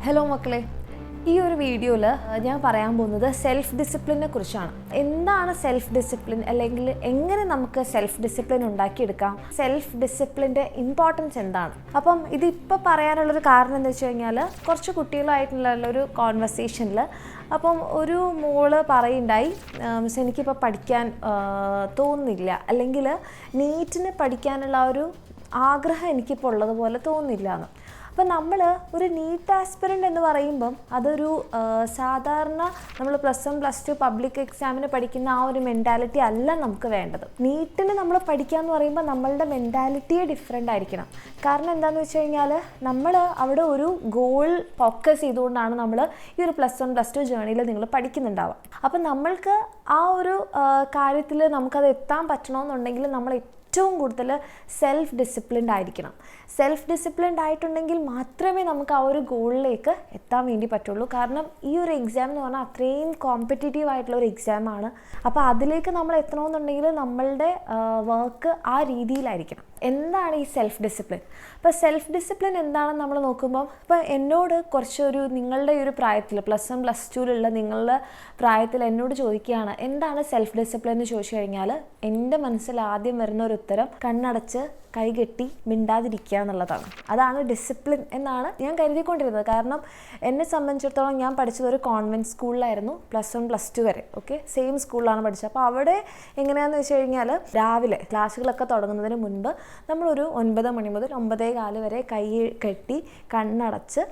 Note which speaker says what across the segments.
Speaker 1: Hello മക്കളെ, ഈ ഒരു വീഡിയോയിൽ ഞാൻ പറയാൻ പോകുന്നത് സെൽഫ് ഡിസിപ്ലിനെ കുറിച്ചാണ്. എന്താണ് സെൽഫ് ഡിസിപ്ലിൻ, അല്ലെങ്കിൽ എങ്ങനെ നമുക്ക് സെൽഫ് ഡിസിപ്ലിൻ ഉണ്ടാക്കിയെടുക്കാം, സെൽഫ് ഡിസിപ്ലിൻ്റെ ഇമ്പോർട്ടൻസ് എന്താണ്. അപ്പം ഇതിപ്പോൾ പറയാനുള്ളൊരു കാരണം എന്താ വെച്ച് കഴിഞ്ഞാൽ, കുറച്ച് കുട്ടികളായിട്ടുള്ള ഒരു കോൺവെർസേഷനിൽ അപ്പം ഒരു മോള് പറയുണ്ടായി, മിസ് എനിക്കിപ്പോൾ പഠിക്കാൻ തോന്നുന്നില്ല, അല്ലെങ്കിൽ നീറ്റിന് പഠിക്കാനുള്ള ഒരു ആഗ്രഹം എനിക്കിപ്പോൾ ഉള്ളതുപോലെ തോന്നുന്നില്ല എന്ന്. അപ്പം നമ്മൾ ഒരു നീറ്റ് ആസ്പിറൻ്റ് എന്ന് പറയുമ്പം അതൊരു സാധാരണ നമ്മൾ +1 +2 പബ്ലിക് എക്സാമിന് പഠിക്കുന്ന ആ ഒരു മെൻറ്റാലിറ്റി അല്ല നമുക്ക് വേണ്ടത്. നീറ്റിന് നമ്മൾ പഠിക്കുക എന്ന് പറയുമ്പോൾ നമ്മളുടെ മെൻറ്റാലിറ്റിയെ ഡിഫറെൻ്റ് ആയിരിക്കണം. കാരണം എന്താണെന്ന് വെച്ച് കഴിഞ്ഞാൽ, നമ്മൾ അവിടെ ഒരു ഗോൾ ഫോക്കസ് ചെയ്തുകൊണ്ടാണ് നമ്മൾ ഈ ഒരു +1 +2 ജേർണിയിൽ നിങ്ങൾ പഠിക്കുന്നുണ്ടാവുക. അപ്പം നമ്മൾക്ക് ആ ഒരു കാര്യത്തിൽ നമുക്കത് എത്താൻ പറ്റണമെന്നുണ്ടെങ്കിൽ നമ്മൾ ഏറ്റവും കൂടുതൽ സെൽഫ് ഡിസിപ്ലിൻഡ് ആയിരിക്കണം. സെൽഫ് ഡിസിപ്ലിൻഡ് ആയിട്ടുണ്ടെങ്കിൽ മാത്രമേ നമുക്ക് ആ ഒരു ഗോളിലേക്ക് എത്താൻ വേണ്ടി പറ്റുള്ളൂ. കാരണം ഈ ഒരു എക്സാം എന്ന് പറഞ്ഞാൽ അത്രയും കോമ്പറ്റീറ്റീവ് ആയിട്ടുള്ള ഒരു എക്സാമാണ്. അപ്പോൾ അതിലേക്ക് നമ്മൾ എത്തണമെന്നുണ്ടെങ്കിൽ നമ്മളുടെ വർക്ക് ആ രീതിയിലായിരിക്കണം. എന്താണ് ഈ സെൽഫ് ഡിസിപ്ലിൻ? ഇപ്പോൾ സെൽഫ് ഡിസിപ്ലിൻ എന്താണെന്ന് നമ്മൾ നോക്കുമ്പോൾ, ഇപ്പോൾ എന്നോട് കുറച്ചൊരു നിങ്ങളുടെ ഈ ഒരു പ്രായത്തിൽ +1 +2 നിങ്ങളുടെ പ്രായത്തിൽ എന്നോട് ചോദിക്കുകയാണ് എന്താണ് സെൽഫ് ഡിസിപ്ലിൻ എന്ന് ചോദിച്ചു കഴിഞ്ഞാൽ, എൻ്റെ മനസ്സിൽ ആദ്യം വരുന്ന ഒരു ഉത്തരം കണ്ണടച്ച് കൈകെട്ടി മിണ്ടാതിരിക്കുക എന്നുള്ളതാണ്. അതാണ് ഡിസിപ്ലിൻ എന്നാണ് ഞാൻ കരുതിക്കൊണ്ടിരുന്നത്. കാരണം എന്നെ സംബന്ധിച്ചിടത്തോളം ഞാൻ പഠിച്ചത് ഒരു കോൺവെൻറ്റ് സ്കൂളിലായിരുന്നു +1 +2 വരെ. ഓക്കെ, സെയിം സ്കൂളിലാണ് പഠിച്ചത്. അപ്പോൾ അവിടെ എങ്ങനെയാണെന്ന് വെച്ച് കഴിഞ്ഞാൽ, രാവിലെ ക്ലാസ്സുകളൊക്കെ തുടങ്ങുന്നതിന് മുൻപ് നമ്മളൊരു 9 മണി മുതൽ 9:15 വരെ കൈ കെട്ടി കണ്ണടച്ച്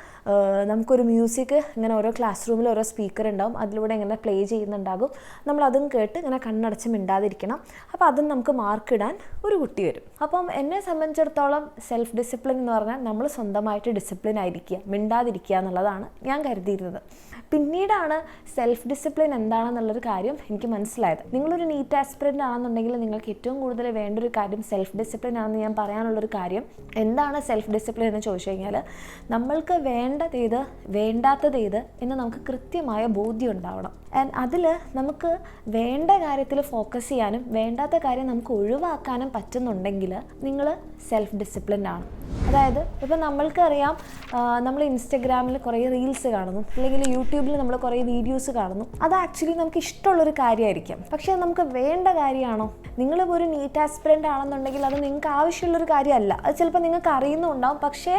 Speaker 1: നമുക്കൊരു മ്യൂസിക് ഇങ്ങനെ ഓരോ ക്ലാസ് റൂമിൽ ഓരോ സ്പീക്കർ ഉണ്ടാവും, അതിലൂടെ ഇങ്ങനെ പ്ലേ ചെയ്യുന്നുണ്ടാകും. നമ്മളതും കേട്ട് ഇങ്ങനെ കണ്ണടച്ച് മിണ്ടാതിരിക്കണം. അപ്പോൾ അതും നമുക്ക് മാർക്ക് ഇടാൻ ഒരു കുട്ടി വരും. അപ്പം എന്നെ സംബന്ധിച്ചിടത്തോളം സെൽഫ് ഡിസിപ്ലിൻ എന്ന് പറഞ്ഞാൽ നമ്മൾ സ്വന്തമായിട്ട് ഡിസിപ്ലിൻ ആയിരിക്കുക, മിണ്ടാതിരിക്കുക എന്നുള്ളതാണ് ഞാൻ കരുതിയിരുന്നത്. പിന്നീടാണ് സെൽഫ് ഡിസിപ്ലിൻ എന്താണെന്നുള്ളൊരു കാര്യം എനിക്ക് മനസ്സിലായത്. നിങ്ങളൊരു നീറ്റ് ആസ്പിറൻ്റ് ആണെന്നുണ്ടെങ്കിൽ നിങ്ങൾക്ക് ഏറ്റവും കൂടുതൽ വേണ്ട ഒരു കാര്യം സെൽഫ് ഡിസിപ്ലിൻ ആണെന്ന് ഞാൻ പറയാനുള്ളൊരു കാര്യം. എന്താണ് സെൽഫ് ഡിസിപ്ലിൻ എന്ന് ചോദിച്ചു കഴിഞ്ഞാൽ, നമ്മൾക്ക് വേണ്ടതേത് വേണ്ടാത്തതേത് എന്ന് നമുക്ക് കൃത്യമായ ബോധ്യം ഉണ്ടാവണം. ആൻഡ് അതിൽ നമുക്ക് വേണ്ട കാര്യത്തിൽ ഫോക്കസ് ചെയ്യാനും വേണ്ടാത്ത കാര്യം നമുക്ക് ഒഴിവാക്കാനും പറ്റുന്നുണ്ടെങ്കിൽ നിങ്ങൾ സെൽഫ് ഡിസിപ്ലിൻഡ് ആണ്. അതായത് ഇപ്പോൾ നമ്മൾക്കറിയാം, നമ്മൾ ഇൻസ്റ്റഗ്രാമിൽ കുറേ റീൽസ് കാണുന്നു, അല്ലെങ്കിൽ യൂട്യൂബിൽ നമ്മൾ കുറേ വീഡിയോസ് കാണുന്നു. അത് ആക്ച്വലി നമുക്ക് ഇഷ്ടമുള്ളൊരു കാര്യമായിരിക്കും, പക്ഷേ അത് നമുക്ക് വേണ്ട കാര്യമാണോ? നിങ്ങളിപ്പോൾ ഒരു നീറ്റ് ആസ്പിറൻ്റ് ആണെന്നുണ്ടെങ്കിൽ അത് നിങ്ങൾക്ക് ആവശ്യമുള്ളൊരു കാര്യമല്ല. അത് ചിലപ്പോൾ നിങ്ങൾക്ക് അറിയുന്നുണ്ടാവും, പക്ഷേ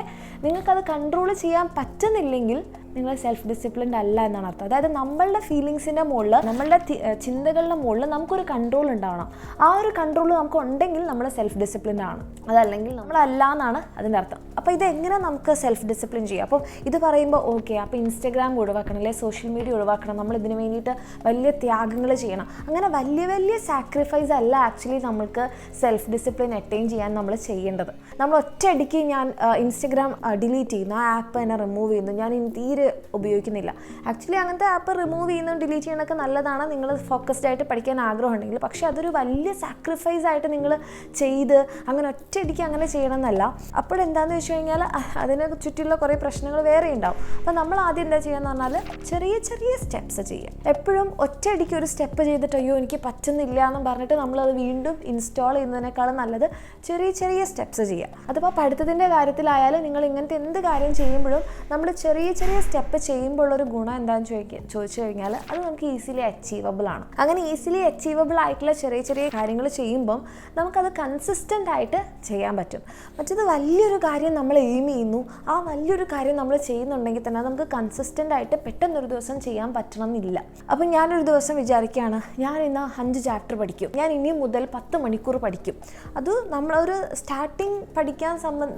Speaker 1: നിങ്ങൾക്കത് കൺട്രോൾ ചെയ്യാൻ പറ്റുന്നില്ലെങ്കിൽ നിങ്ങൾ സെൽഫ് ഡിസിപ്ലിൻഡ് അല്ല എന്നാണ് അർത്ഥം. അതായത് നമ്മളുടെ ഫീലിങ്സിൻ്റെ മുകളിൽ, നമ്മളുടെ ചിന്തകളുടെ മുകളിൽ നമുക്കൊരു കൺട്രോൾ ഉണ്ടാവണം. ആ ഒരു കൺട്രോൾ നമുക്ക് ഉണ്ടെങ്കിൽ നമ്മൾ സെൽഫ് ഡിസിപ്ലിൻഡ് ആണ്. അതല്ലെങ്കിൽ നമ്മളല്ല എന്നാണ് അതിൻ്റെ അർത്ഥം. അപ്പോൾ ഇതെങ്ങനെ നമുക്ക് സെൽഫ് ഡിസിപ്ലിൻ ചെയ്യാം? അപ്പോൾ ഇത് പറയുമ്പോൾ ഓക്കെ, അപ്പോൾ ഇൻസ്റ്റഗ്രാം ഒഴിവാക്കണം, അല്ലെങ്കിൽ സോഷ്യൽ മീഡിയ ഒഴിവാക്കണം, നമ്മൾ ഇതിന് വേണ്ടിയിട്ട് വലിയ ത്യാഗങ്ങൾ ചെയ്യണം. അങ്ങനെ വലിയ വലിയ സാക്രിഫൈസ് അല്ല ആക്ച്വലി നമുക്ക് സെൽഫ് ഡിസിപ്ലിൻ അറ്റൈൻ ചെയ്യാൻ നമ്മൾ ചെയ്യേണ്ടത്. നമ്മൾ ഒറ്റയടിക്ക് ഞാൻ ഇൻസ്റ്റഗ്രാം ഡിലീറ്റ് ചെയ്യുന്നു, ആ ആപ്പ് തന്നെ റിമൂവ് ചെയ്യുന്നു, ഞാൻ തീരെ ഉപയോഗിക്കുന്നില്ല. ആക്ച്വലി അങ്ങനത്തെ ആപ്പ് റിമൂവ് ചെയ്യുന്നതും ഡിലീറ്റ് ചെയ്യണമൊക്കെ നല്ലതാണ്, നിങ്ങൾ ഫോക്കസ്ഡ് ആയിട്ട് പഠിക്കാൻ ആഗ്രഹമുണ്ടെങ്കിൽ. പക്ഷേ അതൊരു വലിയ സാക്രിഫൈസ് ആയിട്ട് നിങ്ങൾ ചെയ്ത് അങ്ങനെ ഒറ്റയടിക്ക് അങ്ങനെ ചെയ്യണമെന്നല്ല. അപ്പോഴെന്താണെന്ന് വെച്ച് കഴിഞ്ഞാൽ അതിനെ ചുറ്റിയുള്ള കുറേ പ്രശ്നങ്ങൾ വേറെ ഉണ്ടാവും. അപ്പോൾ നമ്മൾ ആദ്യം എന്താ ചെയ്യുക എന്ന് പറഞ്ഞാൽ, ചെറിയ ചെറിയ സ്റ്റെപ്സ് ചെയ്യുക. എപ്പോഴും ഒറ്റയടിക്ക് ഒരു സ്റ്റെപ്പ് ചെയ്തിട്ട് അയ്യോ എനിക്ക് പറ്റുന്നില്ല എന്ന് പറഞ്ഞിട്ട് നമ്മളത് വീണ്ടും ഇൻസ്റ്റാൾ ചെയ്യുന്നതിനേക്കാളും നല്ലത് ചെറിയ ചെറിയ സ്റ്റെപ്സ് ചെയ്യുക. അതിപ്പോൾ പഠിത്തത്തിൻ്റെ കാര്യത്തിലായാലും നിങ്ങൾ ഇങ്ങനത്തെ എന്ത് കാര്യം ചെയ്യുമ്പോഴും നമ്മൾ ചെറിയ ചെറിയ സ്റ്റെപ്പ് ചെയ്യുമ്പോൾ ഒരു ഗുണം എന്താണെന്ന് ചോദിച്ചു കഴിഞ്ഞാൽ, അത് നമുക്ക് ഈസിലി അച്ചീവബിൾ ആണ്. അങ്ങനെ ഈസിലി അച്ചീവബിൾ ആയിട്ടുള്ള ചെറിയ ചെറിയ കാര്യങ്ങൾ ചെയ്യുമ്പം നമുക്കത് കൺസിസ്റ്റൻ്റ് ആയിട്ട് ചെയ്യാൻ പറ്റും. മറ്റേത് വലിയൊരു കാര്യം നമ്മൾ എയിം ചെയ്യുന്നു, ആ വലിയൊരു കാര്യം നമ്മൾ ചെയ്യുന്നുണ്ടെങ്കിൽ തന്നെ നമുക്ക് കൺസിസ്റ്റൻ്റ് ആയിട്ട് പെട്ടെന്നൊരു ദിവസം ചെയ്യാൻ പറ്റണമെന്നില്ല. അപ്പം ഞാനൊരു ദിവസം വിചാരിക്കുകയാണ്, ഞാൻ ഇന്ന് 5 ചാപ്റ്റർ പഠിക്കും, ഞാൻ ഇനി മുതൽ 10 മണിക്കൂർ പഠിക്കും. അത് നമ്മളൊരു സ്റ്റാർട്ടിങ് പഠിക്കാൻ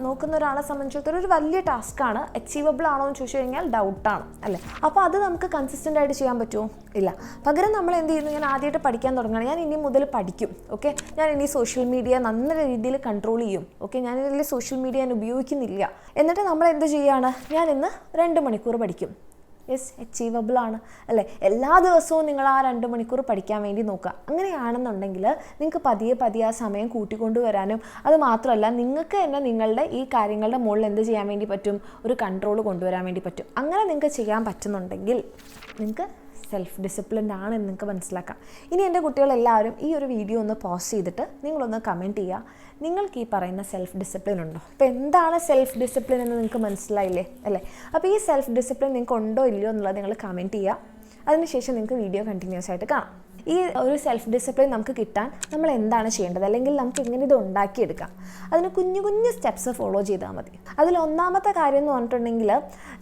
Speaker 1: നോക്കുന്ന ഒരാളെ സംബന്ധിച്ചിടത്തോളം ഒരു വലിയ ടാസ്ക്കാണ്. അച്ചീവബിൾ ആണോ എന്ന് ചോദിച്ചു കഴിഞ്ഞാൽ ഡൗട്ടാണ് അല്ലേ? അപ്പോൾ അത് നമുക്ക് കൺസിസ്റ്റൻ്റ് ആയിട്ട് ചെയ്യാൻ പറ്റുമോ? ഇല്ല. പകരം നമ്മൾ എന്ത് ചെയ്യുന്നു, ഞാൻ ആദ്യമായിട്ട് പഠിക്കാൻ തുടങ്ങുകയാണ്, ഞാൻ ഇനി മുതൽ പഠിക്കും. ഓക്കെ, ഞാൻ ഇനി സോഷ്യൽ മീഡിയ നല്ല രീതിയിൽ കൺട്രോൾ ചെയ്യും. ഓക്കെ, ഞാനിതിൽ സോഷ്യൽ മീഡിയ ഞാൻ ഉപയോഗിക്കുന്നില്ല. എന്നിട്ട് നമ്മൾ എന്ത് ചെയ്യുകയാണ്, ഞാൻ ഇന്ന് 2 മണിക്കൂർ പഠിക്കും. യെസ്, അച്ചീവബിൾ ആണ് അല്ലേ? എല്ലാ ദിവസവും നിങ്ങൾ ആ 2 മണിക്കൂർ പഠിക്കാൻ വേണ്ടി നോക്കുക. അങ്ങനെയാണെന്നുണ്ടെങ്കിൽ നിങ്ങൾക്ക് പതിയെ പതിയെ ആ സമയം കൂട്ടിക്കൊണ്ടുവരാനും, അത് മാത്രമല്ല നിങ്ങൾക്ക് തന്നെ നിങ്ങളുടെ ഈ കാര്യങ്ങളുടെ മുകളിൽ എന്ത് ചെയ്യാൻ വേണ്ടി പറ്റും, ഒരു കൺട്രോൾ കൊണ്ടുവരാൻ വേണ്ടി പറ്റും. അങ്ങനെ നിങ്ങൾക്ക് ചെയ്യാൻ പറ്റുന്നുണ്ടെങ്കിൽ നിങ്ങൾക്ക് സെൽഫ് ഡിസിപ്ലിൻഡ് ആണ് എന്ന് നിങ്ങൾക്ക് മനസ്സിലാക്കാം. ഇനി എൻ്റെ കുട്ടികളെല്ലാവരും ഈ ഒരു വീഡിയോ ഒന്ന് പോസ് ചെയ്തിട്ട് നിങ്ങളൊന്ന് കമൻറ്റ് ചെയ്യുക, നിങ്ങൾക്ക് ഈ പറയുന്ന സെൽഫ് ഡിസിപ്ലിൻ ഉണ്ടോ? അപ്പോൾ എന്താണ് സെൽഫ് ഡിസിപ്ലിൻ എന്ന് നിങ്ങൾക്ക് മനസ്സിലായില്ലേ അല്ലേ? അപ്പോൾ ഈ സെൽഫ് ഡിസിപ്ലിൻ നിങ്ങൾക്ക് ഉണ്ടോ ഇല്ലയോ എന്നുള്ളത് നിങ്ങൾ കമൻറ്റ് ചെയ്യുക. അതിനുശേഷം നിങ്ങൾക്ക് വീഡിയോ കണ്ടിന്യൂസ് ആയിട്ട് കാണാം. ഈ ഒരു സെൽഫ് ഡിസിപ്ലിൻ നമുക്ക് കിട്ടാൻ നമ്മൾ എന്താണ് ചെയ്യേണ്ടത്, അല്ലെങ്കിൽ നമുക്ക് എങ്ങനെ ഇത് ഉണ്ടാക്കിയെടുക്കാം, അതിന് കുഞ്ഞു കുഞ്ഞു സ്റ്റെപ്സ് ഫോളോ ചെയ്താൽ മതി. അതിൽ ഒന്നാമത്തെ കാര്യം എന്ന് പറഞ്ഞിട്ടുണ്ടെങ്കിൽ,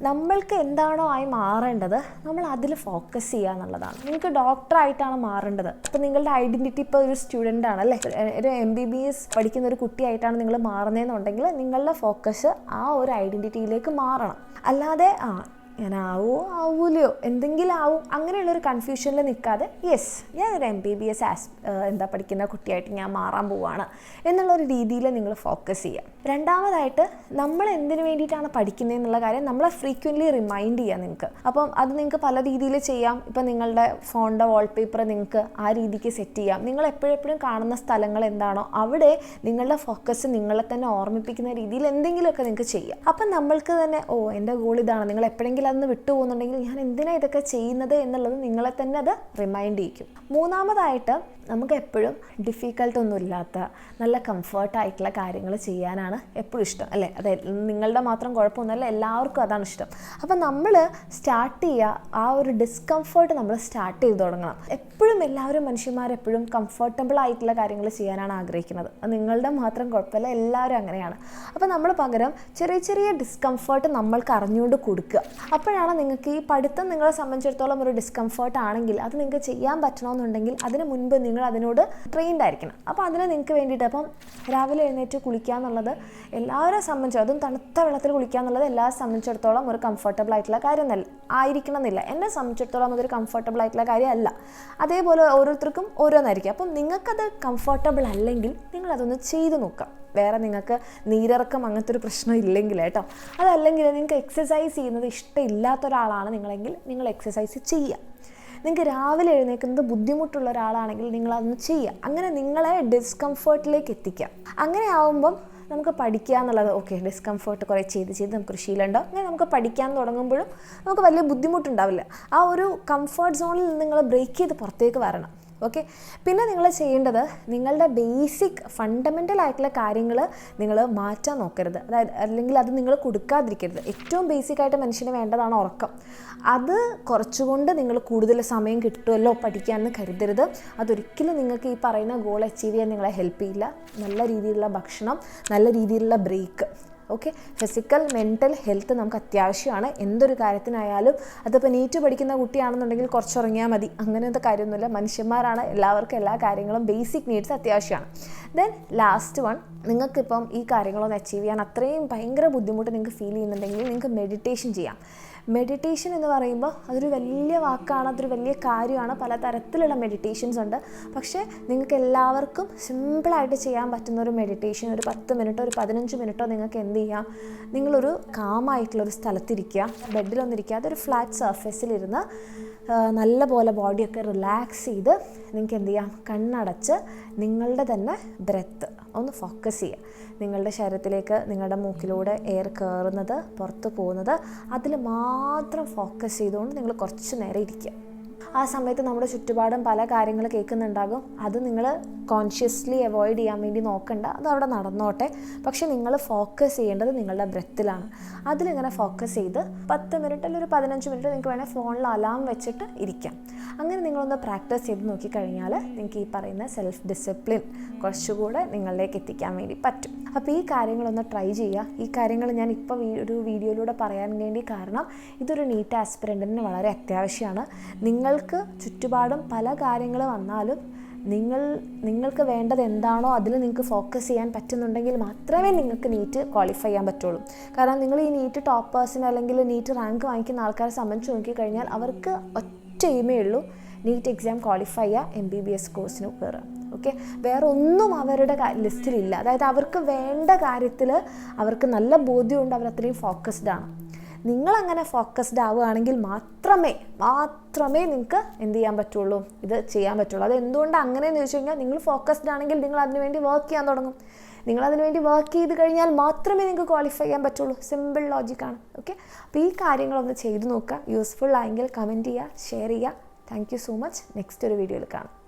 Speaker 1: നമ്മൾക്ക് എന്താണോ ആയി മാറേണ്ടത് നമ്മൾ അതിൽ ഫോക്കസ് ചെയ്യുക എന്നുള്ളതാണ്. നിങ്ങൾക്ക് ഡോക്ടറായിട്ടാണ് മാറേണ്ടത്. ഇപ്പോൾ നിങ്ങളുടെ ഐഡൻറ്റിറ്റി ഇപ്പോൾ ഒരു സ്റ്റുഡൻ്റ് ആണ് അല്ലേ, ഒരു MBBS പഠിക്കുന്ന ഒരു കുട്ടിയായിട്ടാണ് നിങ്ങൾ മാറുന്നതെന്നുണ്ടെങ്കിൽ നിങ്ങളുടെ ഫോക്കസ് ആ ഒരു ഐഡൻറ്റിറ്റിയിലേക്ക് മാറണം. അല്ലാതെ ഞാനാവോ ആവൂലയോ എന്തെങ്കിലും ആവും അങ്ങനെയുള്ളൊരു കൺഫ്യൂഷനിൽ നിൽക്കാതെ യെസ് ഞാനൊരു MBBS പഠിക്കുന്ന കുട്ടിയായിട്ട് ഞാൻ മാറാൻ പോവുകയാണ് എന്നുള്ളൊരു രീതിയിൽ നിങ്ങൾ ഫോക്കസ് ചെയ്യുക. രണ്ടാമതായിട്ട് നമ്മൾ എന്തിനു വേണ്ടിയിട്ടാണ് പഠിക്കുന്നത് എന്നുള്ള കാര്യം നമ്മളെ ഫ്രീക്വൻ്റ്ലി റിമൈൻഡ് ചെയ്യുക നിങ്ങൾക്ക്. അപ്പം അത് നിങ്ങൾക്ക് പല രീതിയിൽ ചെയ്യാം. ഇപ്പം നിങ്ങളുടെ ഫോണിൻ്റെ വാൾപേപ്പർ നിങ്ങൾക്ക് ആ രീതിക്ക് സെറ്റ് ചെയ്യാം. നിങ്ങൾ എപ്പോഴെപ്പോഴും കാണുന്ന സ്ഥലങ്ങൾ എന്താണോ അവിടെ നിങ്ങളുടെ ഫോക്കസ് നിങ്ങളെ തന്നെ ഓർമ്മിപ്പിക്കുന്ന രീതിയിൽ എന്തെങ്കിലുമൊക്കെ നിങ്ങൾക്ക് ചെയ്യാം. അപ്പം നമ്മൾക്ക് തന്നെ എൻ്റെ ഗോൾ ഇതാണ്, നിങ്ങൾ എപ്പോഴെങ്കിലും അതൊന്ന് വിട്ടുപോകുന്നുണ്ടെങ്കിൽ ഞാൻ എന്തിനാണ് ഇതൊക്കെ ചെയ്യുന്നത് എന്നുള്ളത് നിങ്ങളെ തന്നെ അത് റിമൈൻഡ് ചെയ്യിക്കും. മൂന്നാമതായിട്ട് നമുക്ക് എപ്പോഴും ഡിഫിക്കൽട്ടൊന്നും ഇല്ലാത്ത നല്ല കംഫർട്ടായിട്ടുള്ള കാര്യങ്ങൾ ചെയ്യാനാണ് എപ്പോഴും ഇഷ്ടം അല്ലേ? അത് നിങ്ങളുടെ മാത്രം കുഴപ്പമൊന്നുമല്ല, എല്ലാവർക്കും അതാണ് ഇഷ്ടം. അപ്പം നമ്മൾ സ്റ്റാർട്ട് ചെയ്യുക ആ ഒരു ഡിസ്കംഫർട്ട് നമ്മൾ സ്റ്റാർട്ട് ചെയ്ത് തുടങ്ങണം. എപ്പോഴും എല്ലാവരും മനുഷ്യന്മാരെപ്പോഴും കംഫർട്ടബിൾ ആയിട്ടുള്ള കാര്യങ്ങൾ ചെയ്യാനാണ് ആഗ്രഹിക്കുന്നത്. അത് നിങ്ങളുടെ മാത്രം കുഴപ്പമില്ല, എല്ലാവരും അങ്ങനെയാണ്. അപ്പോൾ നമ്മൾ പകരം ചെറിയ ചെറിയ ഡിസ്കംഫർട്ട് നമ്മൾക്ക് അറിഞ്ഞുകൊണ്ട് കൊടുക്കുക. അപ്പോഴാണ് നിങ്ങൾക്ക് ഈ പഠിത്തം നിങ്ങളെ സംബന്ധിച്ചിടത്തോളം ഒരു ഡിസ്കംഫർട്ട് ആണെങ്കിൽ അത് നിങ്ങൾക്ക് ചെയ്യാൻ പറ്റണമെന്നുണ്ടെങ്കിൽ അതിന് മുൻപ് നിങ്ങൾ അതിനോട് ട്രെയിൻഡ് ആയിരിക്കണം. അപ്പോൾ അതിന് നിങ്ങൾക്ക് വേണ്ടിയിട്ട് അപ്പം രാവിലെ എഴുന്നേറ്റ് കുളിക്കുക എന്നുള്ളത് എല്ലാവരെ സംബന്ധിച്ചും, അതും തണുത്ത വെള്ളത്തിൽ കുളിക്കുക എന്നുള്ളത് എല്ലാവരെ സംബന്ധിച്ചിടത്തോളം ഒരു കംഫർട്ടബിൾ ആയിട്ടുള്ള കാര്യം ആയിരിക്കണം എന്നില്ല. എന്നെ സംബന്ധിച്ചിടത്തോളം അതൊരു കംഫർട്ടബിൾ ആയിട്ടുള്ള കാര്യമല്ല. അതേപോലെ ഓരോരുത്തർക്കും ഓരോന്നായിരിക്കും. അപ്പം നിങ്ങൾക്കത് കംഫർട്ടബിൾ അല്ലെങ്കിൽ നിങ്ങളതൊന്ന് ചെയ്ത് നോക്കാം. വേറെ നിങ്ങൾക്ക് നീരിറക്കം അങ്ങനത്തെ ഒരു പ്രശ്നം ഇല്ലെങ്കിൽ കേട്ടോ. അതല്ലെങ്കിൽ നിങ്ങൾക്ക് എക്സസൈസ് ചെയ്യുന്നത് ഇഷ്ടമില്ലാത്ത ഒരാളാണ് നിങ്ങളെങ്കിൽ നിങ്ങൾ എക്സസൈസ് ചെയ്യുക. നിങ്ങൾക്ക് രാവിലെ എഴുന്നേൽക്കുന്നത് ബുദ്ധിമുട്ടുള്ള ഒരാളാണെങ്കിൽ നിങ്ങളതൊന്ന് ചെയ്യുക. അങ്ങനെ നിങ്ങളെ ഡിസ്കംഫർട്ടിലേക്ക് എത്തിക്കുക. അങ്ങനെ ആവുമ്പം നമുക്ക് പഠിക്കുക എന്നുള്ളത് ഡിസ്കംഫർട്ട് കുറേ ചെയ്ത് നമുക്കൊരു ശീലമുണ്ടാവും. അങ്ങനെ നമുക്ക് പഠിക്കാൻ തുടങ്ങുമ്പോഴും നമുക്ക് വലിയ ബുദ്ധിമുട്ടുണ്ടാവില്ല. ആ ഒരു കംഫർട്ട് സോണിൽ നിങ്ങൾ ബ്രേക്ക് ചെയ്ത് പുറത്തേക്ക് വരണം. പിന്നെ നിങ്ങൾ ചെയ്യേണ്ടത് നിങ്ങളുടെ ബേസിക് ഫണ്ടമെൻ്റൽ ആയിട്ടുള്ള കാര്യങ്ങൾ നിങ്ങൾ മാറ്റാൻ നോക്കരുത്. അതായത് അല്ലെങ്കിൽ അത് നിങ്ങൾ കൊടുക്കാതിരിക്കരുത്. ഏറ്റവും ബേസിക്കായിട്ട് മനുഷ്യന് വേണ്ടതാണ് ഉറക്കം. അത് കുറച്ചുകൊണ്ട് നിങ്ങൾ കൂടുതൽ സമയം കിട്ടുമല്ലോ പഠിക്കാമെന്ന് കരുതരുത്. അതൊരിക്കലും നിങ്ങൾക്ക് ഈ പറയുന്ന ഗോൾ അച്ചീവ് ചെയ്യാൻ നിങ്ങളെ ഹെൽപ്പ് ചെയ്യില്ല. നല്ല രീതിയിലുള്ള ഭക്ഷണം, നല്ല രീതിയിലുള്ള ബ്രേക്ക്, ഫിസിക്കൽ മെൻ്റൽ ഹെൽത്ത് നമുക്ക് അത്യാവശ്യമാണ്. എന്തൊരു കാര്യത്തിനായാലും അതിപ്പോൾ നീറ്റ് പഠിക്കുന്ന കുട്ടിയാണെന്നുണ്ടെങ്കിൽ കുറച്ചുറങ്ങിയാൽ മതി, അങ്ങനത്തെ കാര്യമൊന്നുമില്ല. മനുഷ്യന്മാരാണ്, എല്ലാവർക്കും എല്ലാ കാര്യങ്ങളും ബേസിക് നീഡ്സ് അത്യാവശ്യമാണ്. ദെൻ ലാസ്റ്റ് വൺ, നിങ്ങൾക്കിപ്പം ഈ കാര്യങ്ങളൊന്ന് അച്ചീവ് ചെയ്യാൻ അത്രയും ഭയങ്കര ബുദ്ധിമുട്ട് നിങ്ങൾക്ക് ഫീൽ ചെയ്യുന്നുണ്ടെങ്കിൽ നിങ്ങൾക്ക് മെഡിറ്റേഷൻ ചെയ്യാം. മെഡിറ്റേഷൻ എന്ന് പറയുമ്പോൾ അതൊരു വലിയ വാക്കാണ്, അതൊരു വലിയ കാര്യമാണ്. പല തരത്തിലുള്ള മെഡിറ്റേഷൻസ് ഉണ്ട്. പക്ഷേ നിങ്ങൾക്ക് എല്ലാവർക്കും സിമ്പിളായിട്ട് ചെയ്യാൻ പറ്റുന്ന ഒരു മെഡിറ്റേഷൻ, ഒരു 10 മിനിറ്റോ ഒരു 15 മിനിറ്റോ നിങ്ങൾക്ക് എന്ത് ചെയ്യാം, നിങ്ങളൊരു കാമായിട്ടുള്ളൊരു സ്ഥലത്തിരിക്കുക. ബെഡിലൊന്നും ഇരിക്കാതെ ഒരു ഫ്ലാറ്റ് സർഫേസിലിരുന്ന് നല്ല പോലെ ബോഡിയൊക്കെ റിലാക്സ് ചെയ്ത് നിങ്ങൾക്ക് എന്ത് ചെയ്യാം, കണ്ണടച്ച് നിങ്ങളുടെ തന്നെ ബ്രെത്ത് ഒന്ന് ഫോക്കസ് ചെയ്യുക. നിങ്ങളുടെ ശരീരത്തിലേക്ക് നിങ്ങളുടെ മൂക്കിലൂടെ എയർ കയറുന്നത് പുറത്ത് പോകുന്നത് അതിൽ മാത്രം ഫോക്കസ് ചെയ്തുകൊണ്ട് നിങ്ങൾ കുറച്ച് നേരം ഇരിക്കുക. ആ സമയത്ത് നമ്മുടെ ചുറ്റുപാടും പല കാര്യങ്ങൾ കേൾക്കുന്നുണ്ടാകും. അത് നിങ്ങൾ കോൺഷ്യസ്ലി അവോയ്ഡ് ചെയ്യാൻ വേണ്ടി നോക്കണ്ട, അത് അവിടെ നടന്നോട്ടെ. പക്ഷെ നിങ്ങൾ ഫോക്കസ് ചെയ്യേണ്ടത് നിങ്ങളുടെ ബ്രെത്തിലാണ്. അതിലിങ്ങനെ ഫോക്കസ് ചെയ്ത് 10 മിനിറ്റ് അല്ലെങ്കിൽ ഒരു 15 മിനിറ്റ് നിങ്ങൾക്ക് വേണേൽ ഫോണിൽ അലാം വെച്ചിട്ട് ഇരിക്കാം. അങ്ങനെ നിങ്ങളൊന്ന് പ്രാക്ടീസ് ചെയ്ത് നോക്കിക്കഴിഞ്ഞാൽ നിങ്ങൾക്ക് ഈ പറയുന്ന സെൽഫ് ഡിസിപ്ലിൻ കുറച്ചുകൂടെ നിങ്ങളിലേക്ക് എത്തിക്കാൻ വേണ്ടി പറ്റും. അപ്പോൾ ഈ കാര്യങ്ങളൊന്ന് ട്രൈ ചെയ്യുക. ഈ കാര്യങ്ങൾ ഞാൻ ഇപ്പോൾ ഒരു വീഡിയോയിലൂടെ പറയാൻ വേണ്ടി കാരണം ഇതൊരു നീറ്റ് ആസ്പിരൻറ്റിന് വളരെ അത്യാവശ്യമാണ്. നിങ്ങൾക്ക് ചുറ്റുപാടും പല കാര്യങ്ങൾ വന്നാലും നിങ്ങൾക്ക് വേണ്ടത് എന്താണോ അതിൽ നിങ്ങൾക്ക് ഫോക്കസ് ചെയ്യാൻ പറ്റുന്നുണ്ടെങ്കിൽ മാത്രമേ നിങ്ങൾക്ക് നീറ്റ് ക്വാളിഫൈ ചെയ്യാൻ പറ്റുള്ളൂ. കാരണം നിങ്ങൾ ഈ നീറ്റ് ടോപ്പേഴ്സിന് അല്ലെങ്കിൽ നീറ്റ് റാങ്ക് വാങ്ങിക്കുന്ന ആൾക്കാരെ സംബന്ധിച്ച് നോക്കിക്കഴിഞ്ഞാൽ അവർക്ക് ഒറ്റ എയിമേ ഉള്ളൂ, നീറ്റ് എക്സാം ക്വാളിഫൈ ചെയ്യുക, MBBS കോഴ്സിന് കയറുക. വേറെ ഒന്നും അവരുടെ ലിസ്റ്റിലില്ല. അതായത് അവർക്ക് വേണ്ട കാര്യത്തിൽ അവർക്ക് നല്ല ബോധ്യമുണ്ട്, അവരത്രയും ഫോക്കസ്ഡ് ആണ്. നിങ്ങളങ്ങനെ ഫോക്കസ്ഡ് ആവുകയാണെങ്കിൽ മാത്രമേ നിങ്ങൾക്ക് എന്ത് ചെയ്യാൻ പറ്റുള്ളൂ, ഇത് ചെയ്യാൻ പറ്റുള്ളൂ. അത് എന്തുകൊണ്ട് അങ്ങനെയെന്ന് ചോദിച്ചു കഴിഞ്ഞാൽ നിങ്ങൾ ഫോക്കസ്ഡ് ആണെങ്കിൽ നിങ്ങൾ അതിനുവേണ്ടി വർക്ക് ചെയ്യാൻ തുടങ്ങും. നിങ്ങളതിനുവേണ്ടി വർക്ക് ചെയ്ത് കഴിഞ്ഞാൽ മാത്രമേ നിങ്ങൾക്ക് ക്വാളിഫൈ ചെയ്യാൻ പറ്റുള്ളൂ. സിമ്പിൾ ലോജിക്കാണ്. അപ്പോൾ ഈ കാര്യങ്ങളൊന്ന് ചെയ്ത് നോക്കുക. യൂസ്ഫുൾ ആയെങ്കിൽ കമൻറ്റ് ചെയ്യുക, ഷെയർ ചെയ്യുക. Thank you so much. Next ഒരു വീഡിയോയിൽ കാണാം.